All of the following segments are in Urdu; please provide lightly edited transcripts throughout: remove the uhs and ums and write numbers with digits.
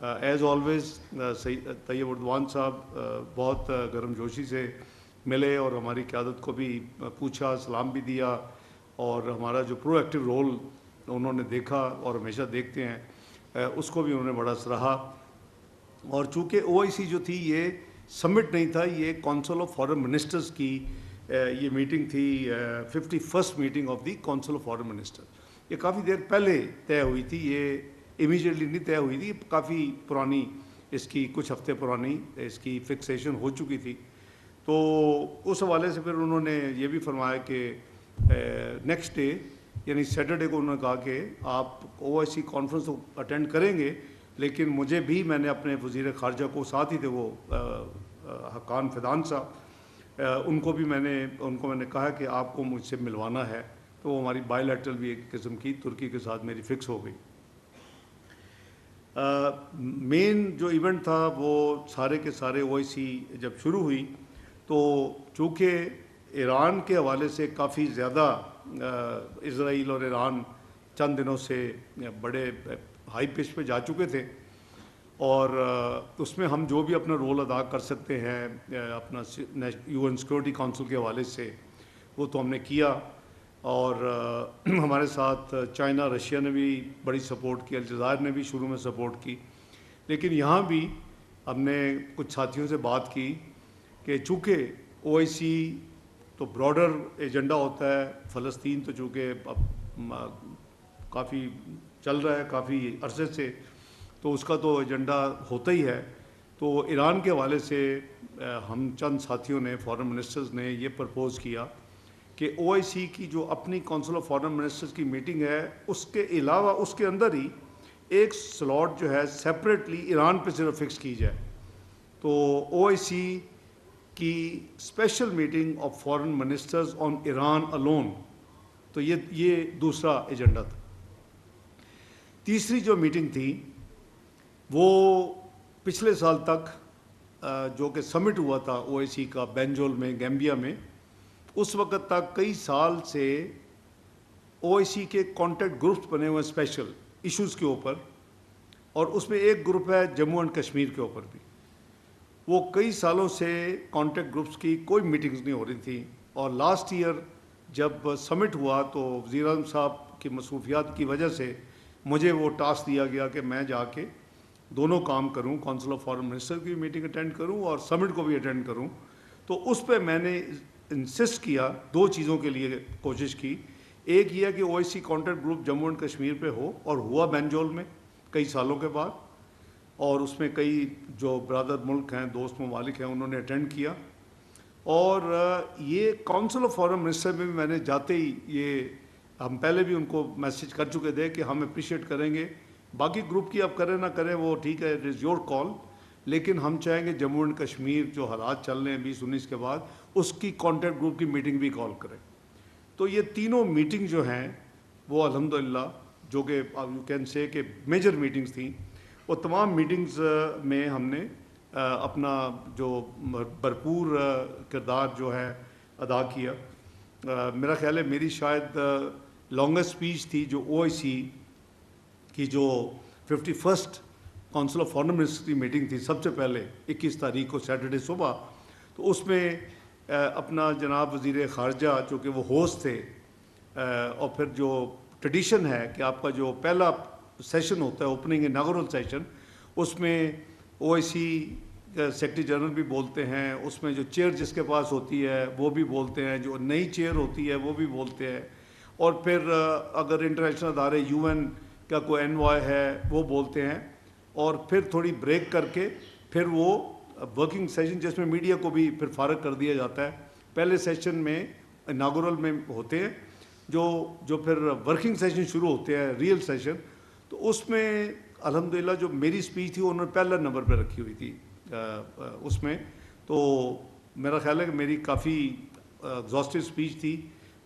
ایز آلویز طیب اردوان صاحب بہت گرم جوشی سے ملے اور ہماری قیادت کو بھی پوچھا، سلام بھی دیا، اور ہمارا جو پرو ایکٹیو رول انہوں نے دیکھا اور ہمیشہ دیکھتے ہیں اس کو بھی انہوں نے بڑا سراہا. اور چونکہ OIC جو تھی یہ سمٹ نہیں تھا، یہ کونسل آف فارن منسٹرز کی یہ میٹنگ تھی، 51st meeting of the council of foreign minister. یہ کافی دیر پہلے طے ہوئی تھی، یہ امیجیٹلی نہیں طے ہوئی تھی، کافی پرانی، اس کی کچھ ہفتے پرانی اس کی فکسیشن ہو چکی تھی. تو اس حوالے سے پھر انہوں نے یہ بھی فرمایا کہ نیکسٹ ڈے یعنی سیٹرڈے کو انہوں نے کہا کہ آپ OIC کانفرنس اٹینڈ کریں گے، لیکن مجھے بھی، میں نے اپنے وزیر خارجہ کو ساتھ ہی تھے وہ حقان فیضان صاحب، ان کو میں نے کہا کہ آپ کو مجھ سے ملوانا ہے. تو وہ ہماری بائی لیٹرل بھی ایک قسم کی ترکی کے ساتھ میری فکس ہو گئی. مین جو ایونٹ تھا وہ سارے کے سارے OIC جب شروع ہوئی تو چونکہ ایران کے حوالے سے کافی زیادہ اسرائیل اور ایران چند دنوں سے بڑے ہائی پچ پہ جا چکے تھے، اور اس میں ہم جو بھی اپنا رول ادا کر سکتے ہیں اپنا UN سیکورٹی کونسل کے حوالے سے وہ تو ہم نے کیا. اور ہمارے ساتھ چائنا، رشیا نے بھی بڑی سپورٹ کی، الجزائر نے بھی شروع میں سپورٹ کی. لیکن یہاں بھی ہم نے کچھ ساتھیوں سے بات کی کہ چونکہ OIC تو براڈر ایجنڈا ہوتا ہے، فلسطین تو چونکہ اب کافی چل رہا ہے کافی عرصے سے، تو اس کا تو ایجنڈا ہوتا ہی ہے. تو ایران کے حوالے سے ہم چند ساتھیوں نے، فارن منسٹرز نے یہ پرپوز کیا کہ OIC کی جو اپنی کونسل آف فارن منسٹرز کی میٹنگ ہے اس کے علاوہ اس کے اندر ہی ایک سلاٹ جو ہے سیپریٹلی ایران پہ صرف فکس کی جائے. تو OIC کی special meeting of foreign ministers on Iran alone, تو یہ دوسرا ایجنڈا تھا. تیسری جو میٹنگ تھی وہ پچھلے سال تک جو کہ سمٹ ہوا تھا OIC کا بینجول میں، گیمبیا میں، اس وقت تک کئی سال سے OIC کے کانٹیکٹ گروپس بنے ہوئے اسپیشل ایشوز کے اوپر، اور اس میں ایک گروپ ہے جموں اینڈ کشمیر کے اوپر بھی. وہ کئی سالوں سے کانٹیکٹ گروپس کی کوئی میٹنگز نہیں ہو رہی تھیں، اور لاسٹ ایئر جب سمٹ ہوا تو وزیر اعظم صاحب کی مصروفیات کی وجہ سے مجھے وہ ٹاسک دیا گیا کہ میں جا کے دونوں کام کروں، کونسل آف فارن منسٹر کی میٹنگ اٹینڈ کروں اور سمٹ کو بھی اٹینڈ کروں. تو اس پہ میں نے انسسٹ کیا، دو چیزوں کے لیے کوشش کی. ایک یہ کہ OIC contact group Jammu and Kashmir پہ ہو، اور ہوا بینجول میں کئی سالوں کے بعد، اور اس میں کئی جو برادر ملک ہیں، دوست ممالک ہیں، انہوں نے اٹینڈ کیا. اور یہ کونسل آف فارن منسٹر میں بھی میں نے جاتے ہی یہ ہم پہلے بھی ان کو میسج کر چکے تھے کہ ہم اپریشیٹ کریں گے، باقی گروپ کی اب کریں نہ کریں وہ ٹھیک ہے، اٹ از یور کال، لیکن ہم چاہیں گے جموں اینڈ کشمیر جو حالات چل رہے ہیں 2019 کے بعد اس کی کانٹیکٹ گروپ کی میٹنگ بھی کال کریں. تو یہ تینوں میٹنگ جو ہیں وہ الحمدللہ جو کہ یو کین سے کہ میجر میٹنگز تھیں، وہ تمام میٹنگز میں ہم نے اپنا جو بھرپور کردار جو ہے ادا کیا. میرا خیال ہے میری شاید لانگسٹ اسپیچ تھی جو OIC کی جو 51st council of foreign minister کی میٹنگ تھی سب سے پہلے 21 تاریخ کو سیٹرڈے صبح. تو اس میں اپنا جناب وزیر خارجہ جو کہ وہ ہوسٹ تھے، اور پھر جو ٹریڈیشن ہے کہ آپ کا جو پہلا سیشن ہوتا ہے اوپننگ اناگورل سیشن، اس میں OIC سیکرٹری جنرل بھی بولتے ہیں، اس میں جو چیئر جس کے پاس ہوتی ہے وہ بھی بولتے ہیں، جو نئی چیئر ہوتی ہے وہ بھی بولتے ہیں، اور پھر اگر انٹرنیشنل ادارے UN کا کوئی انوائے ہے وہ بولتے ہیں، اور پھر تھوڑی بریک کر کے پھر وہ ورکنگ سیشن جس میں میڈیا کو بھی پھر فارغ کر دیا جاتا ہے. پہلے سیشن میں اناگورل میں ہوتے ہیں جو پھر ورکنگ سیشن شروع ہوتے ہیں، ریئل سیشن. تو اس میں الحمدللہ جو میری اسپیچ تھی انہوں نے پہلا نمبر پہ رکھی ہوئی تھی اس میں. تو میرا خیال ہے کہ میری کافی ایگزاسٹو اسپیچ تھی.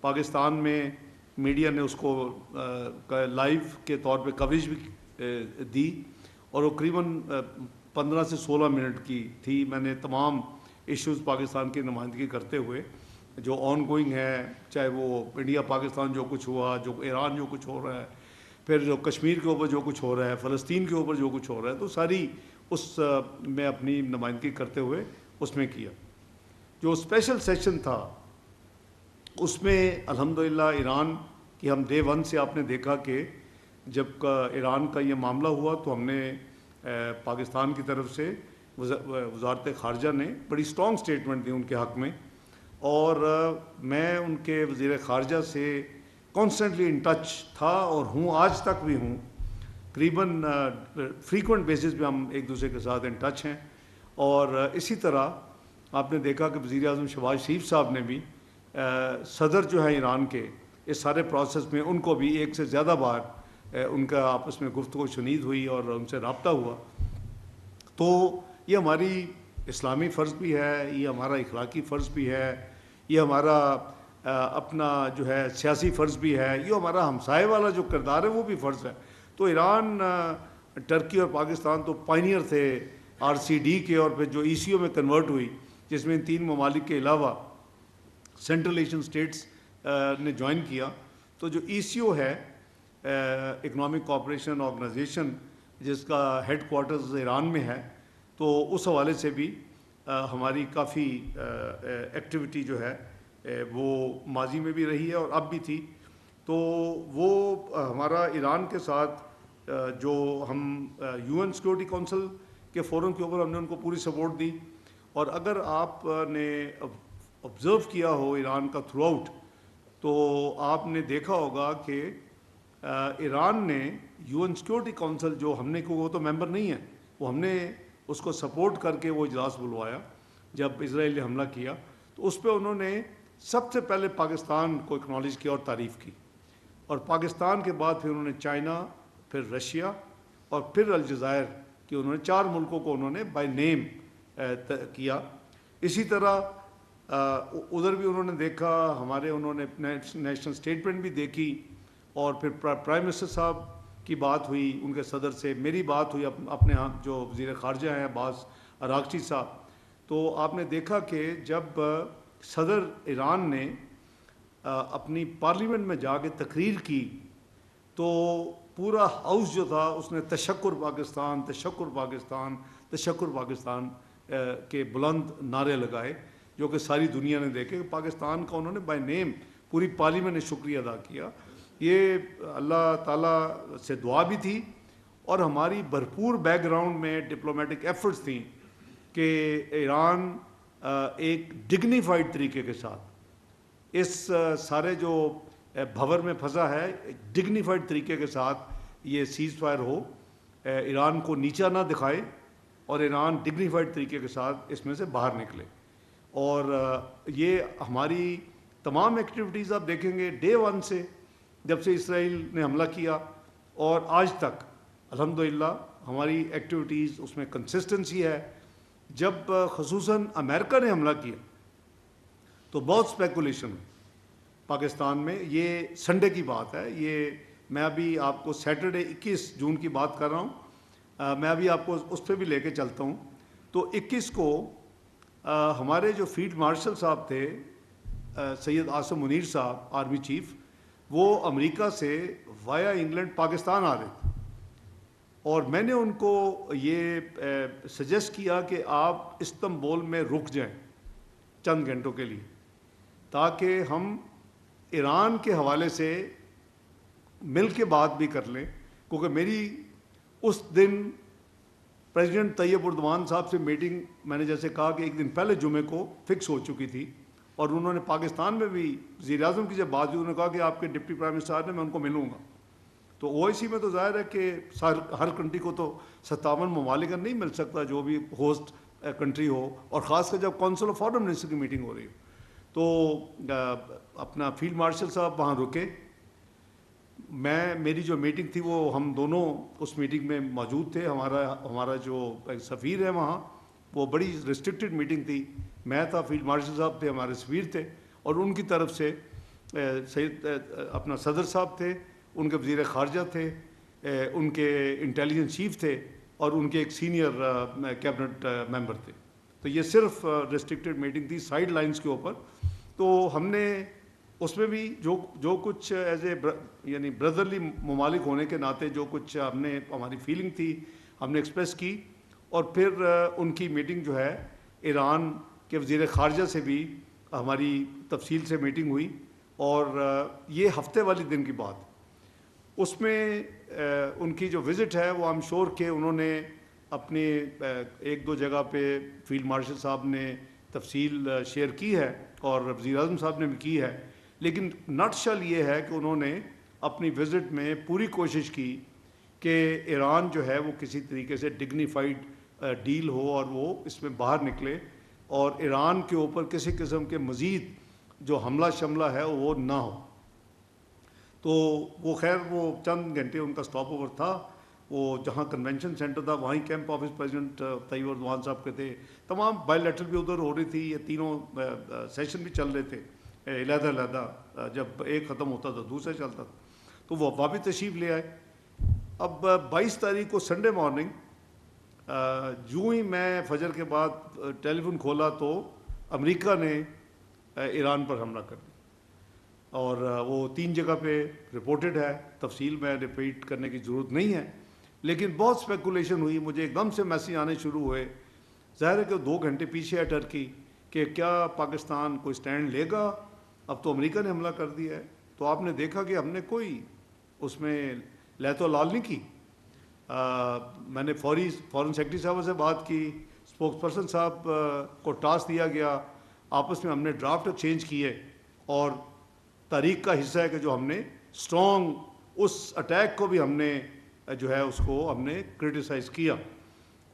پاکستان میں میڈیا نے اس کو لائیو کے طور پہ کوریج بھی دی، اور وہ قریباً 15 سے 16 منٹ کی تھی. میں نے تمام ایشوز پاکستان کی نمائندگی کرتے ہوئے جو آن گوئنگ ہے، چاہے وہ انڈیا پاکستان جو کچھ ہوا، جو ایران جو کچھ ہو رہا ہے، پھر جو کشمیر کے اوپر جو کچھ ہو رہا ہے، فلسطین کے اوپر جو کچھ ہو رہا ہے، تو ساری اس میں اپنی نمائندگی کرتے ہوئے اس میں کیا۔ جو اسپیشل سیشن تھا اس میں الحمدللہ ایران کی ہم ڈے ون سے آپ نے دیکھا کہ جب ایران کا یہ معاملہ ہوا تو ہم نے پاکستان کی طرف سے وزارت خارجہ نے بڑی سٹرونگ سٹیٹمنٹ دی ان کے حق میں، اور میں ان کے وزیر خارجہ سے کانسٹنٹلی ان ٹچ تھا اور ہوں، آج تک بھی ہوں، قریباً فریکوینٹ بیسس پہ ہم ایک دوسرے کے ساتھ ان ٹچ ہیں۔ اور اسی طرح آپ نے دیکھا کہ وزیر اعظم شہباز شریف صاحب نے بھی صدر جو ہے ایران کے اس سارے پروسیس میں ان کو بھی ایک سے زیادہ بار ان کا آپس میں گفتگو شنید ہوئی اور ان سے رابطہ ہوا۔ تو یہ ہماری اسلامی فرض بھی ہے، یہ ہمارا اخلاقی فرض بھی ہے، یہ ہمارا اپنا جو ہے سیاسی فرض بھی ہے، یہ ہمارا ہمسائے والا جو کردار ہے وہ بھی فرض ہے۔ تو ایران، ٹرکی اور پاکستان تو پائنیئر تھے RCD کے، اور پھر جو ECO میں کنورٹ ہوئی جس میں ان 3 ممالک کے علاوہ سینٹرل ایشین سٹیٹس نے جوائن کیا۔ تو جو ECO ہے، اکنامک کوآپریشن آرگنائزیشن، جس کا ہیڈ کوارٹرز ایران میں ہے، تو اس حوالے سے بھی ہماری کافی ایکٹیویٹی جو ہے وہ ماضی میں بھی رہی ہے اور اب بھی تھی۔ تو وہ ہمارا ایران کے ساتھ جو ہم UN سیکورٹی کونسل کے فورم کے اوپر ہم نے ان کو پوری سپورٹ دی، اور اگر آپ نے آبزرو کیا ہو ایران کا تھرو آؤٹ، تو آپ نے دیکھا ہوگا کہ ایران نے UN سیکورٹی کونسل جو ہم نے کو، وہ تو ممبر نہیں ہے، وہ ہم نے اس کو سپورٹ کر کے وہ اجلاس بلوایا جب اسرائیل نے حملہ کیا، تو اس پہ انہوں نے سب سے پہلے پاکستان کو اکنالج کیا اور تعریف کی، اور پاکستان کے بعد پھر انہوں نے چائنا، پھر رشیا اور پھر الجزائر کہ انہوں نے 4 ملکوں کو انہوں نے بائی نیم کیا۔ اسی طرح ادھر بھی انہوں نے دیکھا، ہمارے انہوں نے نیشنل اسٹیٹمنٹ بھی دیکھی، اور پھر پرائم منسٹر صاحب کی بات ہوئی ان کے صدر سے، میری بات ہوئی اپنے ہاں جو وزیر خارجہ ہیں عباس اراغچی صاحب۔ تو آپ نے دیکھا کہ جب صدر ایران نے اپنی پارلیمنٹ میں جا کے تقریر کی تو پورا ہاؤس جو تھا اس نے تشکر پاکستان، تشکر پاکستان، تشکر پاکستان کے بلند نعرے لگائے، جو کہ ساری دنیا نے دیکھے کہ پاکستان کا انہوں نے بائی نیم پوری پارلیمنٹ نے شکریہ ادا کیا۔ یہ اللہ تعالیٰ سے دعا بھی تھی، اور ہماری بھرپور بیک گراؤنڈ میں ڈپلومیٹک ایفرٹس تھیں کہ ایران ایک ڈگنیفائڈ طریقے کے ساتھ اس سارے جو بھور میں پھنسا ہے، ڈگنیفائڈ طریقے کے ساتھ یہ سیز فائر ہو، ایران کو نیچا نہ دکھائے، اور ایران ڈگنیفائڈ طریقے کے ساتھ اس میں سے باہر نکلے۔ اور یہ ہماری تمام ایکٹیویٹیز آپ دیکھیں گے ڈے ون سے، جب سے اسرائیل نے حملہ کیا اور آج تک الحمدللہ ہماری ایکٹیویٹیز اس میں کنسسٹنسی ہے۔ جب خصوصاً امریکہ نے حملہ کیا تو بہت اسپیکولیشن ہوئی پاکستان میں، یہ سنڈے کی بات ہے، یہ میں ابھی آپ کو سیٹرڈے 21 جون کی بات کر رہا ہوں، میں ابھی آپ کو اس پہ بھی لے کے چلتا ہوں۔ تو 21 کو ہمارے جو فیلڈ مارشل صاحب تھے سید عاصم منیر صاحب، آرمی چیف، وہ امریکہ سے وایا انگلینڈ پاکستان آ رہے تھے، اور میں نے ان کو یہ سجیسٹ کیا کہ آپ استنبول میں رک جائیں چند گھنٹوں کے لیے، تاکہ ہم ایران کے حوالے سے مل کے بات بھی کر لیں، کیونکہ میری اس دن پریزیڈنٹ طیب اردوان صاحب سے میٹنگ، میں نے جیسے کہا کہ ایک دن پہلے جمعے کو فکس ہو چکی تھی، اور انہوں نے پاکستان میں بھی وزیر اعظم کی جب بات ہوئی، انہوں نے کہا کہ آپ کے ڈپٹی پرائم منسٹر نے، میں ان کو ملوں گا۔ تو OIC میں تو ظاہر ہے کہ ہر کنٹری کو تو 57 ممالک کا نہیں مل سکتا جو بھی ہوسٹ کنٹری ہو، اور خاص کر جب کونسل آف فارن منسٹر کی میٹنگ ہو رہی ہو۔ تو اپنا فیلڈ مارشل صاحب وہاں رکے، میری جو میٹنگ تھی وہ ہم دونوں اس میٹنگ میں موجود تھے، ہمارا جو سفیر ہے وہاں، وہ بڑی ریسٹرکٹڈ میٹنگ تھی، میں تھا، فیلڈ مارشل صاحب تھے، ہمارے سفیر تھے، اور ان کی طرف سے سید اپنا صدر صاحب تھے، ان کے وزیر خارجہ تھے، ان کے انٹیلیجنس چیف تھے، اور ان کے ایک سینئر کیبنٹ ممبر تھے۔ تو یہ صرف ریسٹرکٹڈ میٹنگ تھی سائیڈ لائنز کے اوپر۔ تو ہم نے اس میں بھی جو کچھ ایز اے یعنی بردرلی ممالک ہونے کے ناطے جو کچھ ہماری فیلنگ تھی ہم نے ایکسپریس کی، اور پھر ان کی میٹنگ جو ہے ایران کے وزیر خارجہ سے بھی ہماری تفصیل سے میٹنگ ہوئی، اور یہ ہفتے والی دن کی بات، اس میں ان کی جو وزٹ ہے وہ آئی ایم شور کہ انہوں نے اپنے ایک دو جگہ پہ فیلڈ مارشل صاحب نے تفصیل شیئر کی ہے اور وزیر اعظم صاحب نے بھی کی ہے، لیکن نٹ شل یہ ہے کہ انہوں نے اپنی وزٹ میں پوری کوشش کی کہ ایران جو ہے وہ کسی طریقے سے ڈگنیفائڈ ڈیل ہو اور وہ اس میں باہر نکلے، اور ایران کے اوپر کسی قسم کے مزید جو حملہ شملہ ہے وہ نہ ہو۔ تو وہ خیر وہ چند گھنٹے ان کا سٹاپ اوور تھا، وہ جہاں کنونشن سینٹر تھا وہیں کیمپ آفس پریزیڈنٹ طیب اردوان صاحب کے تھے، تمام بائی لیٹرل بھی ادھر ہو رہی تھی، یہ تینوں سیشن بھی چل رہے تھے علیحدہ علیحدہ، جب ایک ختم ہوتا تھا دوسرا چلتا تھا، تو وہ واپس تشریف لے آئے۔ اب 22 تاریخ کو سنڈے مارننگ جو ہی میں فجر کے بعد ٹیلی فون کھولا تو امریکہ نے ایران پر حملہ کر دیا، اور وہ 3 جگہ پہ رپورٹڈ ہے، تفصیل میں ریپیٹ کرنے کی ضرورت نہیں ہے، لیکن بہت اسپیکولیشن ہوئی، مجھے ایک دم سے میسیج آنے شروع ہوئے، ظاہر ہے کہ 2 گھنٹے پیچھے ہے ٹرکی کہ کیا پاکستان کوئی سٹینڈ لے گا، اب تو امریکہ نے حملہ کر دیا ہے۔ تو آپ نے دیکھا کہ ہم نے کوئی اس میں لہت و لال نہیں کی، میں نے فورن سیکرٹری صاحب سے بات کی، اسپوکس پرسن صاحب کو ٹاسک دیا گیا، آپس میں ہم نے ڈرافٹ ایکسچینج کیے، اور تاریخ کا حصہ ہے کہ جو ہم نے اسٹرانگ اس اٹیک کو بھی ہم نے جو ہے اس کو ہم نے کرٹیسائز کیا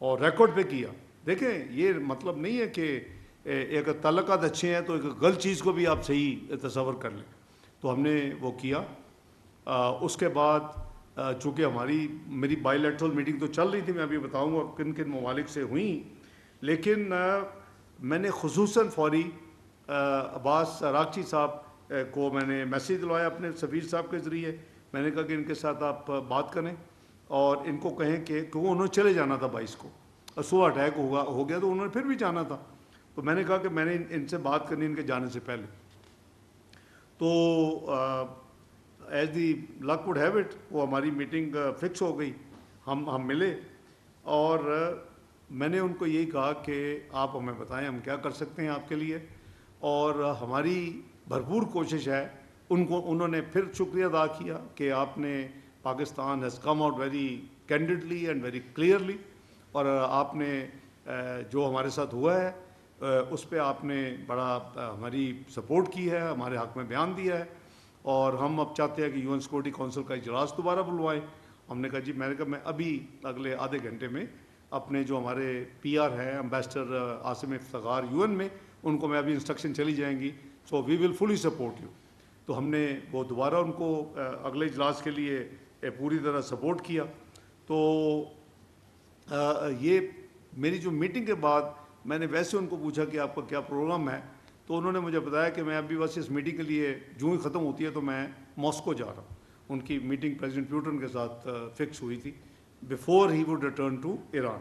اور ریکارڈ پہ کیا۔ دیکھیں یہ مطلب نہیں ہے کہ ایک تعلقات اچھے ہیں تو ایک غلط چیز کو بھی آپ صحیح تصور کر لیں، تو ہم نے وہ کیا۔ اس کے بعد چونکہ میری بائی لیٹرل میٹنگ تو چل رہی تھی، میں ابھی بتاؤں گا کن کن ممالک سے ہوئیں، لیکن میں نے خصوصاً فوری عباس راکچی صاحب کو میں نے میسیج دلوایا اپنے سفیر صاحب کے ذریعے، میں نے کہا کہ ان کے ساتھ آپ بات کریں اور ان کو کہیں کہ انہوں نے چلے جانا تھا 22 کو، اور صبح اٹیک ہو گیا تو انہوں نے پھر بھی جانا تھا، تو میں نے کہا کہ میں نے ان سے بات کرنی ان کے جانے سے پہلے۔ تو as the luck would have it وہ ہماری میٹنگ فکس ہو گئی، ہم ملے، اور میں نے ان کو یہی کہا کہ آپ ہمیں بتائیں ہم کیا کر سکتے ہیں آپ کے لیے، اور ہماری بھرپور کوشش ہے۔ انہوں نے پھر شکریہ ادا کیا کہ آپ نے Pakistan has come out very candidly and very clearly, اور آپ نے جو ہمارے ساتھ ہوا ہے اس پہ آپ نے بڑا ہماری سپورٹ کی ہے، ہمارے حق میں بیان دیا ہے، اور ہم اب چاہتے ہیں کہ UN سیکورٹی کونسل کا اجلاس دوبارہ بلوائیں۔ ہم نے کہا جی، میں نے کہا میں ابھی اگلے آدھے گھنٹے میں اپنے جو ہمارے PR ہیں امبیسڈر عاصم افتخار UN میں، ان کو میں ابھی انسٹرکشن چلی جائیں گی، سو وی ول فلی سپورٹ یو۔ تو ہم نے وہ دوبارہ ان کو اگلے اجلاس کے لیے پوری طرح سپورٹ کیا۔ تو یہ میری جو میٹنگ کے بعد میں نے ویسے ان کو پوچھا کہ آپ کا کیا پروگرام ہے، تو انہوں نے مجھے بتایا کہ میں ابھی بس اس میٹنگ کے لیے جو ہی ختم ہوتی ہے تو میں ماسکو جا رہا ہوں۔ ان کی میٹنگ پریزیڈنٹ پیوٹن کے ساتھ فکس ہوئی تھی before he would return to Iran.